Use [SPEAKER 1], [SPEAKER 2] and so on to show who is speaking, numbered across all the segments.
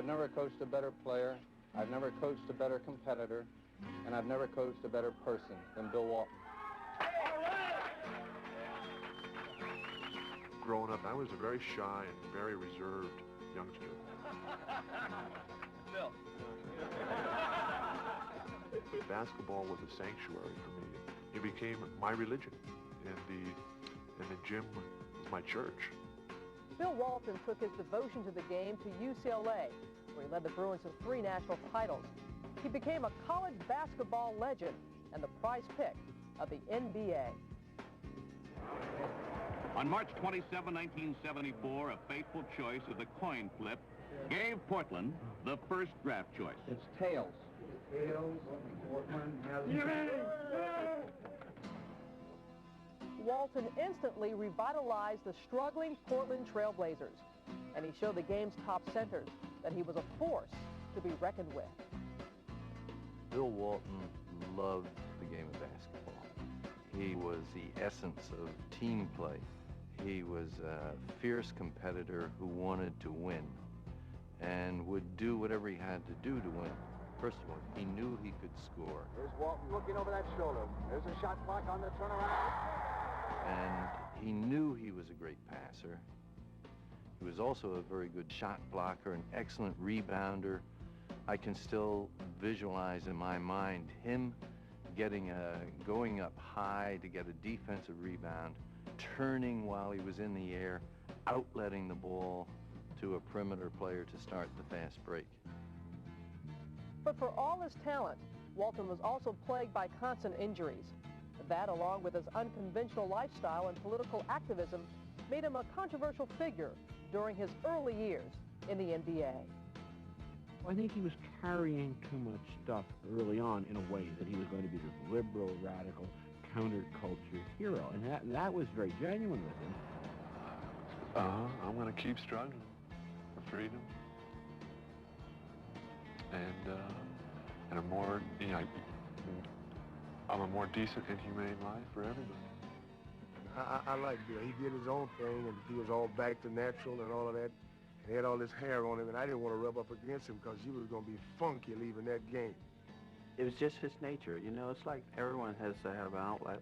[SPEAKER 1] I've never coached a better player, I've never coached a better competitor, and I've never coached a better person than Bill Walton.
[SPEAKER 2] Growing up, I was a very shy and very reserved youngster.
[SPEAKER 3] Bill.
[SPEAKER 2] Basketball was a sanctuary for me. It became my religion, and the gym was my church.
[SPEAKER 4] Bill Walton took his devotion to the game to UCLA, where he led the Bruins to 3 national titles. He became a college basketball legend and the prize pick of the NBA.
[SPEAKER 5] On March 27, 1974, a fateful choice of the coin flip gave Portland the first draft choice.
[SPEAKER 1] It's tails. Tails, Portland has...
[SPEAKER 4] Walton instantly revitalized the struggling Portland Trail Blazers, and he showed the game's top centers that he was a force to be reckoned with.
[SPEAKER 6] Bill Walton loved the game of basketball. He was the essence of team play. He was a fierce competitor who wanted to win and would do whatever he had to do to win. First of all, he knew he could score.
[SPEAKER 7] Here's Walton looking over that shoulder. There's a shot clock on the turnaround.
[SPEAKER 6] And he knew he was a great passer. He was also a very good shot blocker, an excellent rebounder. I can still visualize in my mind him going up high to get a defensive rebound, turning while he was in the air, outletting the ball to a perimeter player to start the fast break.
[SPEAKER 4] But for all his talent, Walton was also plagued by constant injuries. That, along with his unconventional lifestyle and political activism, made him a controversial figure during his early years in the NBA.
[SPEAKER 8] I think he was carrying too much stuff early on in a way that he was going to be this liberal, radical, counterculture hero, and that was very genuine with him.
[SPEAKER 2] I'm going to keep struggling for freedom and a more, I'm a more decent and humane life for everybody.
[SPEAKER 7] I like Bill. He did his own thing, and he was all back to natural and all of that. He had all this hair on him, and I didn't want to rub up against him because he was going to be funky leaving that game.
[SPEAKER 9] It was just his nature, it's like everyone has to have an outlet.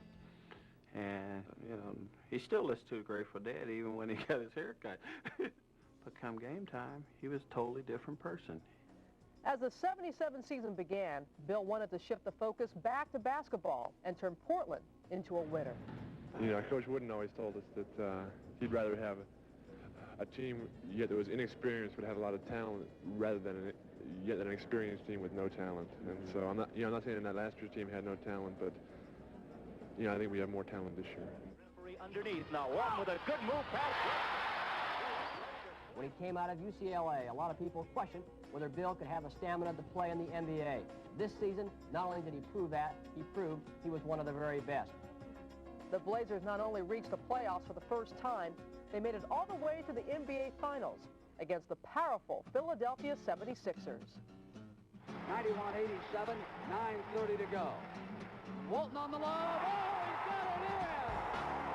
[SPEAKER 9] And, he still listens to the Grateful Dead even when he got his hair cut. But come game time, he was a totally different person.
[SPEAKER 4] As the '77 season began, Bill wanted to shift the focus back to basketball and turn Portland into a winner.
[SPEAKER 2] Coach Wooden always told us that he'd rather have a team yet that was inexperienced but had a lot of talent rather than an experienced team with no talent. And so I'm not saying that last year's team had no talent, but I think we have more talent this year.
[SPEAKER 3] Referee underneath now. Walton with a good move pass.
[SPEAKER 10] When he came out of UCLA, a lot of people questioned whether Bill could have the stamina to play in the NBA. This season, not only did he prove that, he proved he was one of the very best.
[SPEAKER 4] The Blazers not only reached the playoffs for the first time, they made it all the way to the NBA Finals against the powerful Philadelphia 76ers.
[SPEAKER 11] 91-87, 9:30 to go. Walton on the lob. Oh, he's got it in!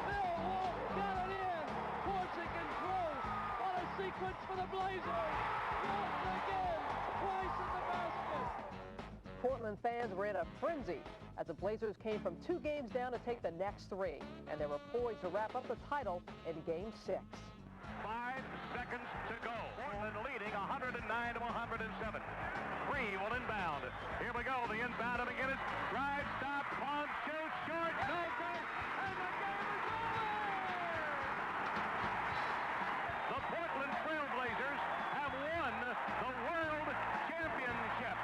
[SPEAKER 11] Bill Walton got it in! Forcing and close. What a sequence for the Blazers! Walton again, twice in the basket.
[SPEAKER 4] Portland fans were in a frenzy as the Blazers came from 2 games down to take the next 3, and they were poised to wrap up the title in Game 6.
[SPEAKER 5] 5 seconds to go. Portland leading 109-107. 3 will inbound. Here we go. The inbound of McGinnis. Drive, stop, pump, shoot, short, no good, and the game is over! The Portland Trail Blazers have won the World Championship.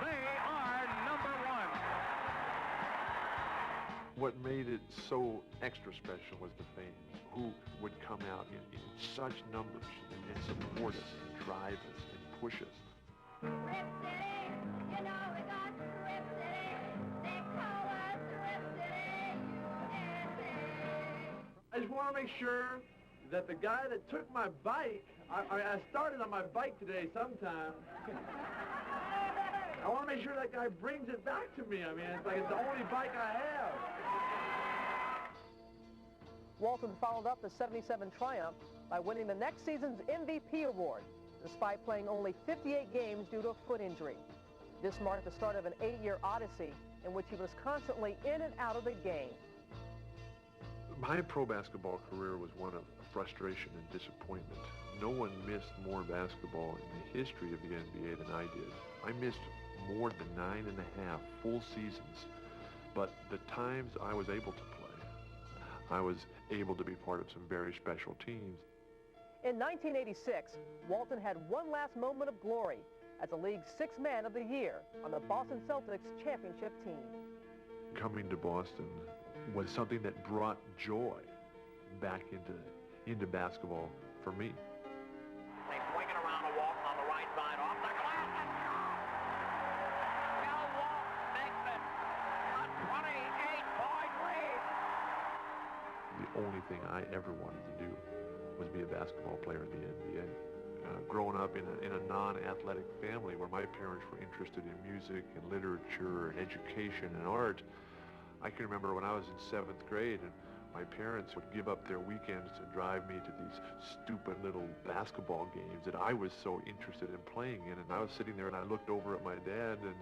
[SPEAKER 5] They are number 1.
[SPEAKER 2] What made it so extra special was the fans who would come out in such numbers and support us and drive us and push us.
[SPEAKER 12] Rip City, we got Rip City. They call us Rip City, USA.
[SPEAKER 13] I just want to make sure that the guy that took my bike, I started on my bike today sometime. I want to make sure that guy brings it back to me. I mean, it's like it's the only bike I have.
[SPEAKER 4] Walton followed up the '77 triumph by winning the next season's MVP award despite playing only 58 games due to a foot injury. This marked the start of an 8-year odyssey in which he was constantly in and out of the game.
[SPEAKER 2] My pro basketball career was one of frustration and disappointment. No one missed more basketball in the history of the NBA than I did. I missed more than 9.5 full seasons, but the times I was able to play, I was able to be part of some very special teams.
[SPEAKER 4] In 1986, Walton had one last moment of glory as the league's Sixth Man of the Year on the Boston Celtics championship team.
[SPEAKER 2] Coming to Boston was something that brought joy back into basketball for me.
[SPEAKER 3] They swing it around to Walton on the right side, off the glass, and Bill Walton makes it a 28-point lead.
[SPEAKER 2] The only thing I ever wanted to do was be a basketball player in the NBA. Growing up in a non-athletic family where my parents were interested in music and literature and education and art, I can remember when I was in 7th grade and my parents would give up their weekends to drive me to these stupid little basketball games that I was so interested in playing in. And I was sitting there and I looked over at my dad and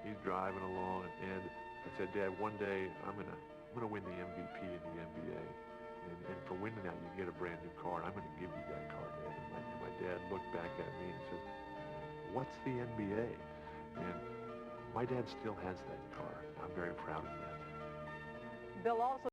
[SPEAKER 2] he's driving along and I said, Dad, one day I'm gonna win the MVP in the NBA. And for winning that, you get a brand new car. And I'm going to give you that car, Dad. And my dad looked back at me and said, what's the NBA? And my dad still has that car. I'm very proud of that.
[SPEAKER 4] Bill also